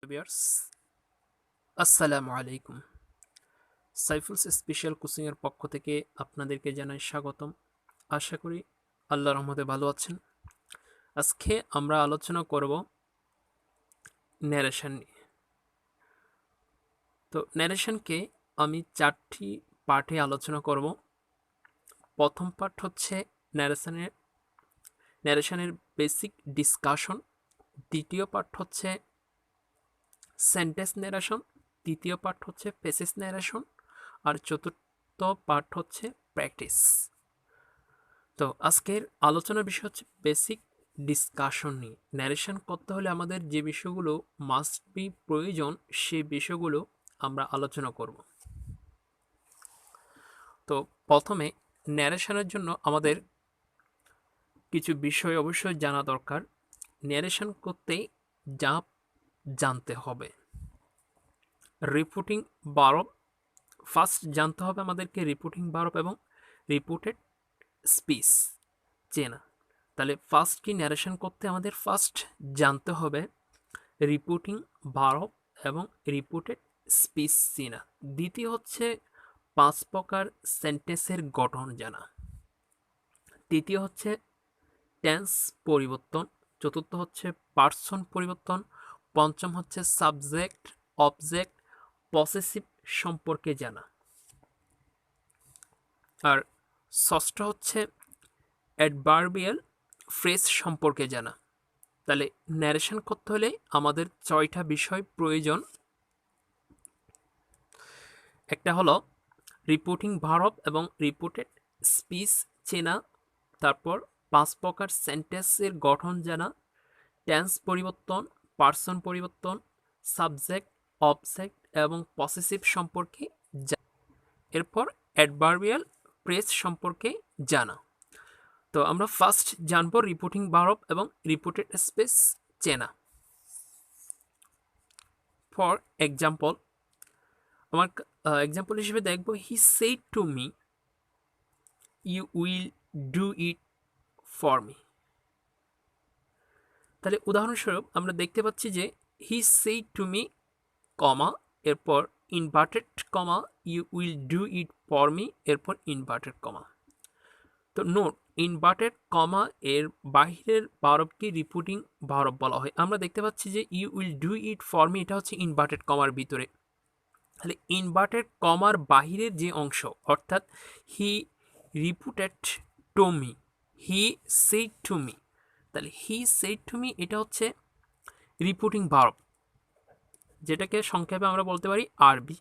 Viewers, আসসালামু আলাইকুম। সাইফুলস special কোচিংয়ের পক্ষ থেকে আপনাদেরকে জানাই স্বাগতম। আশা করি আল্লাহর রহমতে ভালো আছেন। আজকে আমরা আলোচনা করব ন্যারেশন নিয়ে। তো ন্যারেশনকে আমি 4টি পার্টে আলোচনা করব। প্রথম পার্ট হচ্ছে ন্যারেশনের বেসিক ডিসকাশন। দ্বিতীয় পার্ট হচ্ছে সেন্টেন্স ন্যারেশন। তৃতীয় পার্ট হচ্ছে পেসেজ ন্যারেশন। আর চতুর্থ পার্ট হচ্ছে প্র্যাকটিস। তো আজকের আলোচনার বিষয় হচ্ছে বেসিক ডিসকাশন নিয়ে। ন্যারেশন করতে হলে আমাদের যে বিষয়গুলো মাস্ট বি প্রয়োজন, সেই বিষয়গুলো আমরা আলোচনা করব। তো প্রথমে ন্যারেশনের জন্য আমাদের কিছু বিষয় অবশ্যই জানা দরকার। ন্যারেশন করতে যা জানতে হবে, রিপোর্টিং ভার্ব। ফার্স্ট জানতে হবে আমাদেরকে রিপোর্টিং ভার্ব এবং রিপোর্টেড স্পিচ চেনা। তাহলে ফার্স্ট কি ন্যারেশন করতে আমাদের ফার্স্ট জানতে হবে রিপোর্টিং ভার্ব এবং রিপোর্টেড স্পিচ চেনা। দ্বিতীয় হচ্ছে 5 প্রকার সেন্টেন্সের গঠন জানা। তৃতীয় হচ্ছে টেন্স পরিবর্তন। চতুর্থ হচ্ছে পার্সন পরিবর্তন। পঞ্চম হচ্ছে সাবজেক্ট, অবজেক্ট, পসেসিভ সম্পর্কে জানা। আর ষষ্ঠ হচ্ছে অ্যাডভার্বিয়াল ফ্রেজ সম্পর্কে জানা। তাহলে ন্যারেশন করতে হলে আমাদের 6টা বিষয় প্রয়োজন। একটা হলো রিপোর্টিং ভার্ব এবং রিপোর্টেড স্পিচ চেনা, তারপর 5 প্রকার সেন্টেন্সের গঠন জানা, টেন্স পরিবর্তন, পার্সন পরিবর্তন, সাবজেক্ট, অবজেক্ট এবং পসেসিভ সম্পর্কে জানা। এরপর অ্যাডভার্বিয়াল ফ্রেজ সম্পর্কে জানা। তো আমরা ফার্স্ট জানবো রিপোর্টিং ভার্ব এবং রিপোর্টেড স্পিচ চেনা। ফর এক্সাম্পল, আমার এক্সাম্পল হিসেবে দেখবো he said to me you will do it for me. তাহলে উদাহরণস্বরূপ আমরা দেখতে পাচ্ছি যে he said to me comma, এরপর inverted comma, you will do it for me, এরপর ইনভার্টেড কমা। তো নোট, ইনভার্টেড কমা এর বাহিরের ভার্বকে রিপোর্টিং ভার্ব বলা হয়। আমরা দেখতে পাচ্ছি যে you will do it for me, এটা হচ্ছে ইনভার্টেড কমার ভিতরে। তাহলে ইনভার্টেড কমার বাহিরের যে অংশ, অর্থাৎ he reported to me, he said to me, তাহলে হি সেড টু মি এটা হচ্ছে রিপোর্টিং ভার্ব, যেটাকে সংক্ষেপে আমরা বলতে পারি আরবি।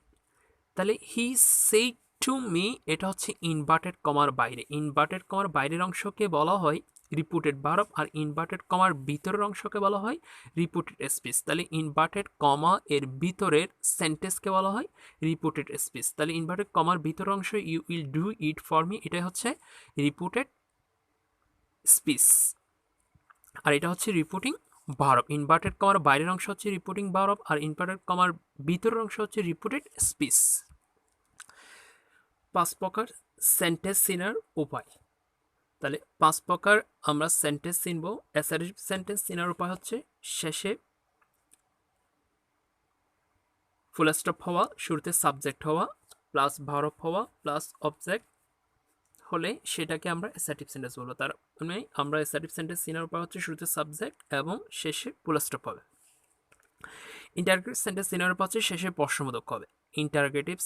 তাহলে হি সেড টু মি এটা হচ্ছে ইনভার্টেড কমার বাইরে। ইনভার্টেড কমার বাইরের অংশকে বলা হয় রিপোর্টেড ভার্ব, আর ইনভার্টেড কমার ভিতরের অংশকে বলা হয় রিপোর্টেড স্পিচ। তাহলে ইনভার্টেড কমা এর ভিতরের সেন্টেন্সকে বলা হয় রিপোর্টেড স্পিচ। তাহলে ইনভার্টেড কমার ভিতরের অংশ you will do it for me, এটাই হচ্ছে রিপোর্টেড স্পিচ, আর এটা হচ্ছে রিপোর্টিং ভার্ব। ইনভার্টেড কমার বাইরের অংশ হচ্ছে রিপোর্টিং ভার্ব, আর ইনভার্টেড কমার ভিতরের অংশ হচ্ছে রিপোর্টেড স্পিচ। 5 প্রকার সেন্টেন্স চিনার উপায়। তাহলে 5 প্রকার আমরা সেন্টেন্স চিনব। অ্যাসার্টিভ সেন্টেন্স চিনার উপায় হচ্ছে শেষে ফুল স্টপ হওয়া, শুরুতে সাবজেক্ট হওয়া, প্লাস ভার্ব হওয়া, প্লাস অবজেক্ট হলে সেটাকে আমরা অ্যাসার্টিভ সেন্টেন্স বলবো। তার মানে আমরা অ্যাসার্টিভ সেন্টেন্স চিনার উপায় হচ্ছে শুরুতে সাবজেক্ট এবং শেষে ফুল স্টপ হবে। ইন্টারগ্রেটিভ সেন্টেন্স চিনার উপায় হচ্ছে শেষে প্রশ্নবোধক হবে। ইন্টারগ্রেটিভ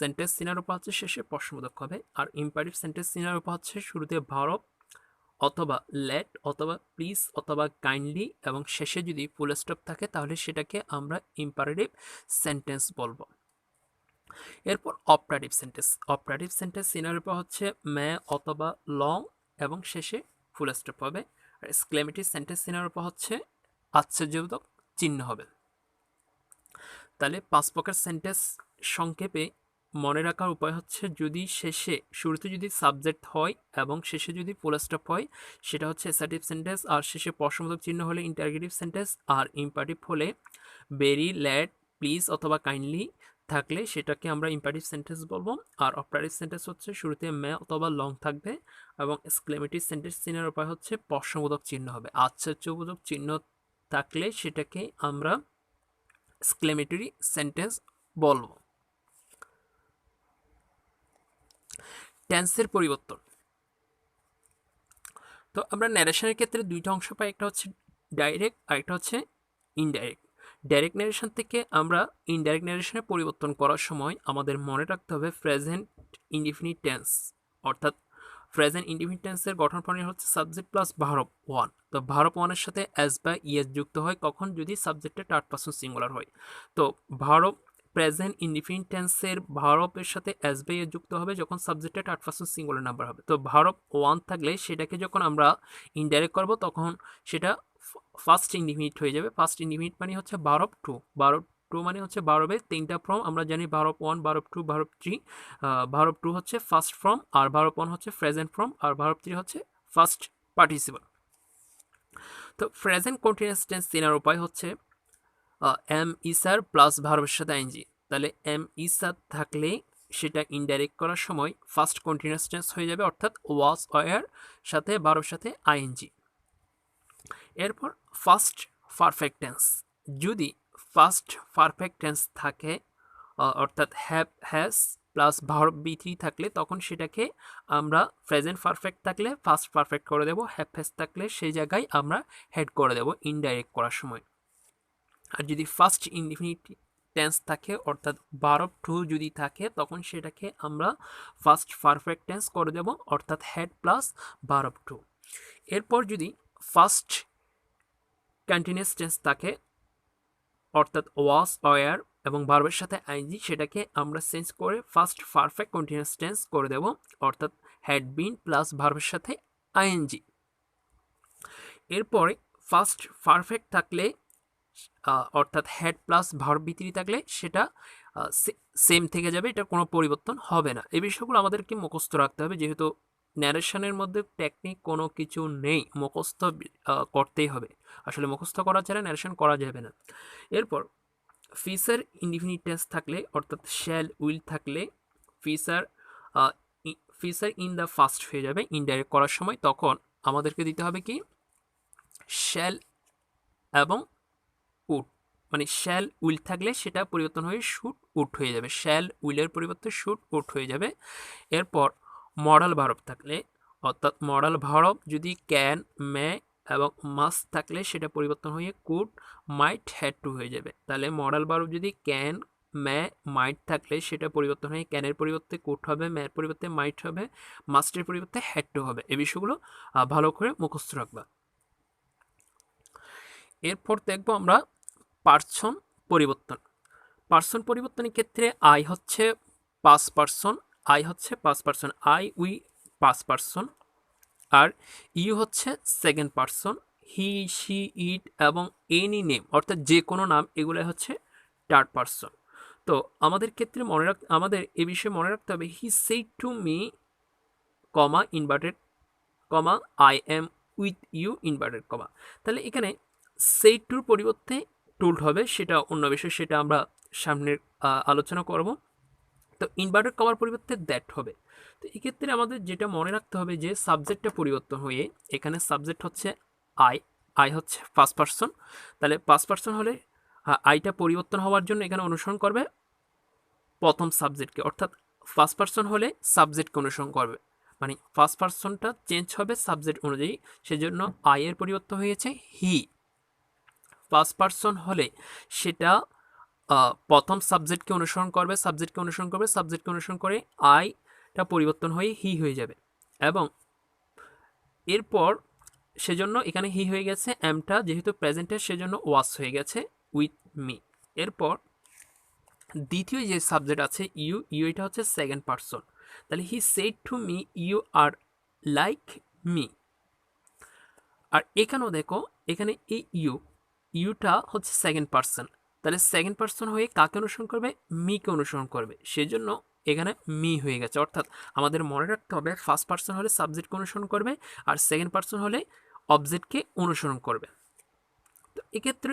সেন্টেন্স চিনার উপায় হচ্ছে শেষে প্রশ্নবোধক হবে। আর ইম্পারেটিভ সেন্টেন্স চিনার উপায় হচ্ছে শুরুতে ভার্ব অথবা লেট অথবা প্লিজ অথবা কাইন্ডলি এবং শেষে যদি ফুল স্টপ থাকে তাহলে সেটাকে আমরা ইম্পারেটিভ সেন্টেন্স বলবো। এরপর অপারেটিভ সেন্টেন্স। অপারেটিভ সেন্টেন্স চিনার উপায় হচ্ছে মে অথবা লং এবং শেষে ফুল স্টপ হবে। আর এক্সক্লেমেটিভ সেন্টেন্স চিনার উপায় হচ্ছে আশ্চর্যবোধক চিহ্ন হবে। তাহলে 5 প্রকার সেন্টেন্স সংক্ষেপে মনে রাখার উপায় হচ্ছে, যদি শেষে শুরুতে যদি সাবজেক্ট হয় এবং শেষে যদি ফুল স্টপ হয় সেটা হচ্ছে অ্যাসার্টিভ সেন্টেন্স, আর শেষে প্রশ্নবোধক চিহ্ন হলে ইন্টারগেটিভ সেন্টেন্স, আর ইম্পারেটিভ হলে ভেরি, লেট, প্লিজ অথবা কাইন্ডলি থাকলে সেটাকে আমরা ইম্পারেটিভ সেন্টেন্স বলবো। আর অপারেটিভ সেন্টেন্স হচ্ছে শুরুতে মে অথবা লং থাকবে, এবং এক্সক্লেমেটিভ সেন্টেন্স চিহ্নের উপায় হচ্ছে প্রশ্নবোধক চিহ্ন হবে। আশ্চর্যবোধক চিহ্ন থাকলে সেটাকে আমরা এক্সক্লেমেটরি সেন্টেন্স বলবো। টেন্সের পরিবর্তন। তো আমরা ন্যারেশনের ক্ষেত্রে দুইটা অংশ পাই, একটা হচ্ছে ডাইরেক্ট আর একটা হচ্ছে ইনডাইরেক্ট। ডাইরেক্ট ন্যারেশন থেকে আমরা ইনডাইরেক্ট ন্যারেশনে পরিবর্তন করার সময় আমাদের মনে রাখতে হবে প্রেজেন্ট ইনডিফিনিট টেন্স, অর্থাৎ প্রেজেন্ট ইনডিফিনিট টেন্সের গঠন প্রণালী হচ্ছে সাবজেক্ট প্লাস ভার্ব ওয়ান। তো ভার্ব ওয়ানের সাথে অ্যাস বা ইয়েস যুক্ত হয় কখন, যদি সাবজেক্টে থার্ড পারসন সিঙ্গুলার হয়। তো ভার্ব প্রেজেন্ট ইনডিফিনিট টেন্সের ভার্বের সাথে অ্যাস বা ইয়েস যুক্ত হবে যখন সাবজেক্টে থার্ড পারসন সিঙ্গুলার নাম্বার হবে। তো ভার্ব ওয়ান থাকলে সেটাকে যখন আমরা ইনডাইরেক্ট করব তখন সেটা ফার্স্ট ইনডিফিনিট হয়ে যাবে। ফার্স্ট ইনডিফিনিট মানে হচ্ছে ভার্ব টু। ভার্ব টু মানে হচ্ছে ভার্বের তিনটা ফর্ম আমরা জানি, verb one, verb two, verb three. Verb two হচ্ছে ফার্স্ট ফর্ম, আর ভার্ব ওয়ান হচ্ছে প্রেজেন্ট ফর্ম, আর ভার্ব থ্রি হচ্ছে ফার্স্ট পার্টিসিপল। তো প্রেজেন্ট কন্টিনিউয়াস টেন্স চেনার উপায় হচ্ছে এম ইসার প্লাস ভার্বের সাথে আইএনজি। তাহলে এম ইসার থাকলে সেটা ইনডাইরেক্ট করার সময় ফার্স্ট কন্টিনিউয়াস টেন্স হয়ে যাবে, অর্থাৎ ওয়াজ ওয়ার সাথে ভার্বের সাথে আইএনজি। এরপর ফার্স্ট পারফেক্ট টেন্স। যদি ফার্স্ট পারফেক্ট টেন্স থাকে অর্থাৎ have has plus verb be three থাকলে তখন সেটাকে আমরা প্রেজেন্ট পারফেক্ট থাকলে ফার্স্ট পারফেক্ট করে দেবো, হ্যাভ হ্যাজ থাকলে সেই জায়গায় আমরা হেড করে দেবো ইনডাইরেক্ট করার সময়। আর যদি ফার্স্ট ইনডিফিনিট টেন্স থাকে অর্থাৎ ভার্ব টু যদি থাকে তখন সেটাকে আমরা ফার্স্ট পারফেক্ট টেন্স করে দেব, অর্থাৎ হেড প্লাস ভার্ব টু। এরপর যদি ফার্স্ট কন্টিনিউয়াস টেন্স থাকে অর্থাৎ ওয়াজ ওয়ার এবং ভার্বের সাথে আইনজি, সেটাকে আমরা চেঞ্জ করে ফার্স্ট পারফেক্ট কন্টিনিউয়াস টেন্স করে দেব, অর্থাৎ হ্যাড বিন প্লাস ভার্বের সাথে আইএনজি। এরপরে ফার্স্ট পারফেক্ট থাকলে অর্থাৎ হেড প্লাস ভার্ব ভিতরি থাকলে সেটা সেম থেকে যাবে, এটা কোনো পরিবর্তন হবে না। এই বিষয়গুলো আমাদেরকে মুখস্থ রাখতে হবে, যেহেতু ন্যারেশনের মধ্যে টেকনিক কোনো কিছু নেই, মুখস্থ করতেই হবে। আসলে মুখস্থ করা ছাড়া ন্যারেশন করা যাবে না। এরপর ফিচার ইনডিফিনিট টেন্স থাকলে অর্থাৎ শ্যাল উইল থাকলে feature feature in the first হয়ে যাবে ইনডাইরেক্ট করার সময়, তখন আমাদেরকে দিতে হবে কি শ্যাল এবং উড, মানে শ্যাল উইল থাকলে সেটা পরিবর্তন হয়ে শুড উড হয়ে যাবে, শ্যাল উইলের পরিবর্তে শুড উড হয়ে যাবে। এরপর মডাল ভার্ব থাকলে অর্থাৎ মডাল ভার্ব যদি ক্যান, মে এবং মাস্ট থাকলে সেটা পরিবর্তন হয়ে কুড, মাইট, হ্যাড টু হয়ে যাবে। তাহলে মডাল ভার্ব যদি ক্যান, মে, মাইট থাকলে সেটা পরিবর্তন হয়ে ক্যানের পরিবর্তে কুড হবে, মের পরিবর্তে মাইট হবে, মাস্টের পরিবর্তে হ্যাড টু হবে। এই বিষয়গুলো ভালো করে মুখস্থ রাখবা। এরপর দেখবো আমরা পার্সন পরিবর্তন। পার্সন পরিবর্তনের ক্ষেত্রে আই হচ্ছে পাস পার্সন, আই হচ্ছে first person, I we first person, আর ইউ হচ্ছে second person, he she it এবং এনি নেম অর্থাৎ যে কোনো নাম এগুলো হচ্ছে থার্ড পার্সন। তো আমাদের ক্ষেত্রে আমাদের এ বিষয়ে মনে রাখতে হবে he said to me comma inverted comma I am with you inverted comma. তাহলে এখানে সেড টুর পরিবর্তে টুল্ড হবে, সেটা অন্য বিষয়, সেটা আমরা সামনের আলোচনা করব। তো ইনভার্টেড কমার পরিবর্তে দ্যাট হবে। তো এক্ষেত্রে আমাদের যেটা মনে রাখতে হবে যে সাবজেক্টটা পরিবর্তন হয়ে এখানে সাবজেক্ট হচ্ছে আই, আই হচ্ছে ফার্স্ট পার্সন, তাহলে ফার্স্ট পার্সন হলে আইটা পরিবর্তন হওয়ার জন্য এখানে অনুসরণ করবে প্রথম সাবজেক্টকে, অর্থাৎ ফার্স্ট পার্সন হলে সাবজেক্টকে অনুসরণ করবে, মানে ফার্স্ট পার্সনটা চেঞ্জ হবে সাবজেক্ট অনুযায়ী, সেজন্য আই এর পরিবর্তন হয়েছে হি। ফার্স্ট পার্সন হলে সেটা প্রথম সাবজেক্টকে অনুসরণ করবে, সাবজেক্টকে অনুসরণ করবে, সাবজেক্টকে অনুসরণ করে আইটা পরিবর্তন হয়ে হি হয়ে যাবে। এবং এরপর সেজন্য এখানে হি হয়ে গেছে, এমটা যেহেতু প্রেজেন্টের সেজন্য ওয়াস হয়ে গেছে উইথ মি। এরপর দ্বিতীয় যে সাবজেক্ট আছে ইউ, ইউ এটা হচ্ছে সেকেন্ড পার্সন, তাহলে he said to me you are like me. আর এখানেও দেখো এখানে এই ইউটা হচ্ছে সেকেন্ড পার্সন, তাহলে সেকেন্ড পার্সন হয়ে কাকে অনুসরণ করবে, মিকে অনুসরণ করবে, সেজন্য এখানে মি হয়ে গেছে। অর্থাৎ আমাদের মনে রাখতে হবে ফার্স্ট পার্সন হলে সাবজেক্টকে অনুসরণ করবে আর সেকেন্ড পার্সন হলে অবজেক্টকে অনুসরণ করবে। তো এক্ষেত্রে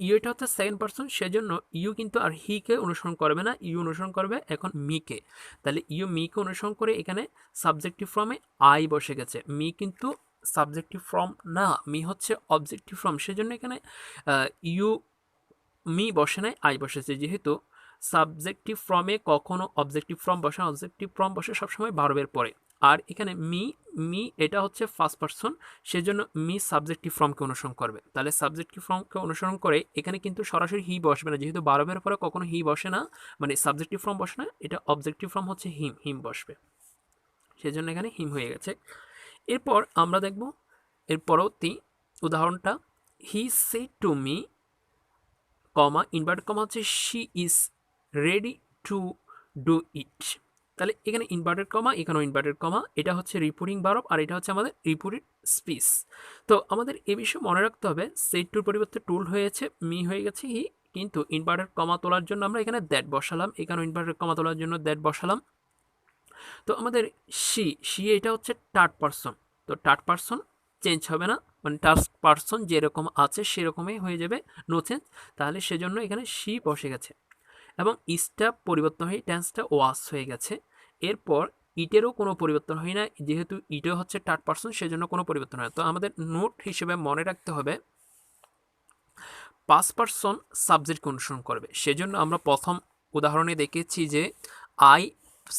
ইউটা হচ্ছে সেকেন্ড পার্সন, সেজন্য ইউ কিন্তু আর হিকে অনুসরণ করবে না, ইউ অনুসরণ করবে এখন মিকে। তাহলে ইউ মিকে অনুসরণ করে এখানে সাবজেক্টিভ ফর্মে আই বসে গেছে, মি কিন্তু সাবজেক্টিভ ফর্ম না, মি হচ্ছে অবজেক্টিভ ফর্ম, সেজন্য এখানে ইউ মি বসে নাই, আই বসেছে। যেহেতু সাবজেক্টিভ ফর্মে কখনো অবজেক্টিভ ফর্ম বসে না, অবজেক্টিভ ফর্ম বসে সবসময় ভার্বের পরে। আর এখানে মি এটা হচ্ছে ফার্স্ট পারসন, সেজন্য মি সাবজেক্টিভ ফর্মকে অনুসরণ করবে। তাহলে সাবজেক্টিভ ফর্মকে অনুসরণ করে এখানে কিন্তু সরাসরি হি বসবে না, যেহেতু ভার্বের পরে কখনো হি বসে না, মানে সাবজেক্টিভ ফর্ম বসে না, এটা অবজেক্টিভ ফর্ম হচ্ছে হিম বসবে, সেজন্য এখানে হিম হয়ে গেছে। এরপর আমরা দেখব এর পরবর্তী উদাহরণটা, he said to me, comma inverted comma হচ্ছে she is ready to do it. তাহলে এখানে ইনভার্টেড কমা, এখানেও ইনভার্টেড কমা, এটা হচ্ছে রিপোর্টিং ভার্ব আর এটা হচ্ছে আমাদের রিপোর্টেড স্পিচ। তো আমাদের এ বিষয়ে মনে রাখতে হবে, সেড টুর পরিবর্তে টুল হয়েছে, মি হয়ে গেছে হি, কিন্তু ইনভার্টেড কমা তোলার জন্য আমরা এখানে দ্যাট বসালাম, এখানেও ইনভার্টেড কমা তোলার জন্য দ্যাট বসালাম। তো আমাদের শি এটা হচ্ছে থার্ড পারসন, তো থার্ড পারসন চেঞ্জ হবে না, মানে থার্ড পারসন যেরকম আছে সেরকমই হয়ে যাবে, নো চেঞ্জ। তাহলে সেজন্য এখানে শি বসে গেছে এবং ইসটা পরিবর্তন হয়ে টেন্সটা ওয়াস হয়ে গেছে। এরপর ইটেরও কোনো পরিবর্তন হয় না, যেহেতু ইটও হচ্ছে থার্ড পারসন, সেজন্য কোনো পরিবর্তন হয় না। তো আমাদের নোট হিসেবে মনে রাখতে হবে পাস্ট পারসন সাবজেক্টকে অনুসরণ করবে। সেজন্য আমরা প্রথম উদাহরণে দেখেছি যে আই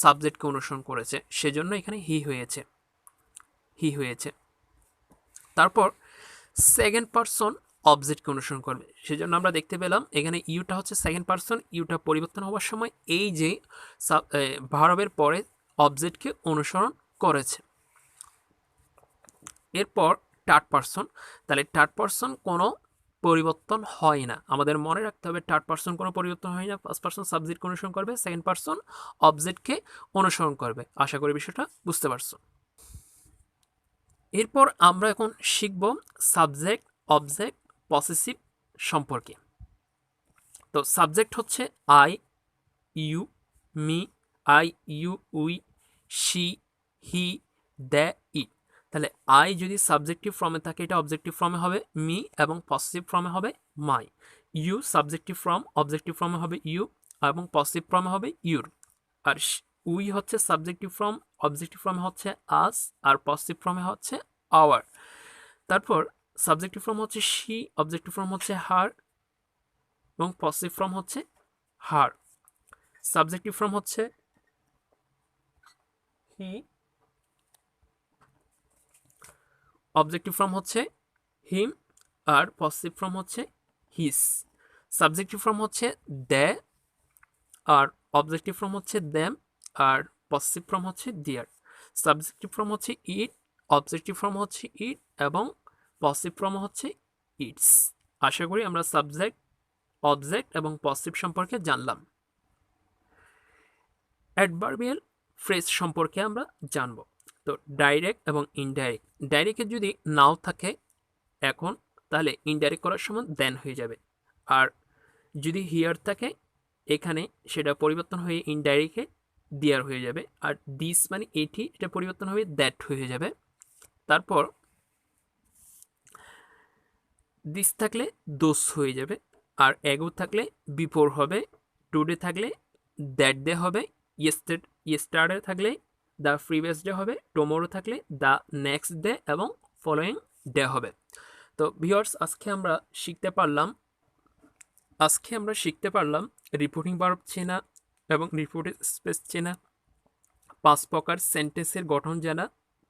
সাবজেক্টকে অনুসরণ করেছে, সেজন্য এখানে হি হয়েছে। তারপর সেকেন্ড পারসন অবজেক্টকে অনুসরণ করবে, সেজন্য আমরা দেখতে পেলাম এখানে ইউটা হচ্ছে সেকেন্ড পারসন, ইউটা পরিবর্তন হওয়ার সময় এই যে ভার্বের পরে অবজেক্টকে অনুসরণ করেছে। এরপর থার্ড পারসন, তাহলে থার্ড পারসন কোনো পরিবর্তন হয় না, আমাদের মনে রাখতে হবে থার্ড পারসন কোনো পরিবর্তন হয় না, ফার্স্ট পারসন সাবজেক্টকে অনুসরণ করবে, সেকেন্ড পারসন অবজেক্টকে অনুসরণ করবে। আশা করি বিষয়টা বুঝতে পারছো। এরপর আমরা এখন শিখব সাবজেক্ট, অবজেক্ট, পসেসিভ সম্পর্কে। তো সাবজেক্ট হচ্ছে I, you, me, I, you, we, she, he, the, it. তাহলে আই যদি সাবজেক্টিভ ফর্মে থাকে এটা অবজেক্টিভ ফর্মে হবে মি এবং পসেসিভ ফর্মে হবে মাই। ইউ সাবজেক্টিভ ফর্ম, অবজেক্টিভ ফর্মে হবে ইউ এবং পসেসিভ ফর্মে হবে ইউর। আর উই হচ্ছে সাবজেক্টিভ ফর্ম, অবজেক্টিভ ফর্মে হচ্ছে আস আর পসেসিভ ফর্মে হচ্ছে আওয়ার। তারপর সাবজেক্টিভ ফর্ম হচ্ছে শি, অবজেক্টিভ ফর্ম হচ্ছে হার এবং পসেসিভ ফর্ম হচ্ছে হার। সাবজেক্টিভ ফর্ম হচ্ছে হি, অবজেক্টিভ ফর্ম হচ্ছে হিম আর পসেসিভ ফর্ম হচ্ছে হিস। সাবজেক্টিভ ফর্ম হচ্ছে দ্য আর অবজেক্টিভ ফর্ম হচ্ছে দ্যাম আর পসেসিভ ফর্ম হচ্ছে দিয়ার। সাবজেক্টিভ ফর্ম হচ্ছে ইট, অবজেক্টিভ ফর্ম হচ্ছে ইট এবং পসেসিভ ফর্ম হচ্ছে ইটস। আশা করি আমরা সাবজেক্ট, অবজেক্ট এবং পসেসিভ সম্পর্কে জানলাম। অ্যাডভার্বিয়াল ফ্রেজ সম্পর্কে আমরা জানব। তো ডাইরেক্ট এবং ইনডাইরেক্ট, ডাইরেক্টে যদি নাও থাকে এখন, তাহলে ইনডাইরেক্ট করার সময় দেন হয়ে যাবে। আর যদি হিয়ার থাকে এখানে, সেটা পরিবর্তন হয়ে ইনডাইরেক্টে দেয়ার হয়ে যাবে। আর দিস মানে এটি, এটা পরিবর্তন হয়ে দ্যাট হয়ে যাবে। তারপর দিস থাকলে দোষ হয়ে যাবে, আর এগো থাকলে বিফোর হবে, টুডে থাকলে দ্যাট ডে হবে, ইয়েস্টারডে থাকলে দ্য প্রিভিয়াস ডে হবে, টুমরো থাকলে দ্য নেক্সট ডে এবং ফলোয়িং ডে হবে। তো ভিউয়ার্স, আজকে আমরা শিখতে পারলাম রিপোর্টিং ভার্ব চেনা এবং রিপোর্টেড স্পেস চেনা, 5 প্রকার সেন্টেন্সের গঠন জানা,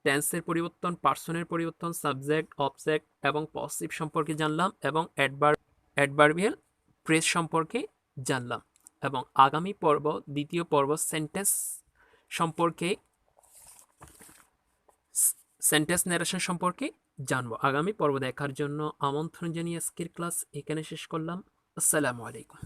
টেন্সের পরিবর্তন, পার্সনের পরিবর্তন, সাবজেক্ট, অবজেক্ট এবং পসিভ সম্পর্কে জানলাম এবং অ্যাডভার্বিয়াল ফ্রেজ সম্পর্কে জানলাম। এবং আগামী পর্ব, দ্বিতীয় পর্ব সেন্টেন্স ন্যারেশন সম্পর্কে জানবো। আগামী পর্ব দেখার জন্য আমন্ত্রণ জানিয়ে আজকের ক্লাস এখানে শেষ করলাম। আসসালামু আলাইকুম।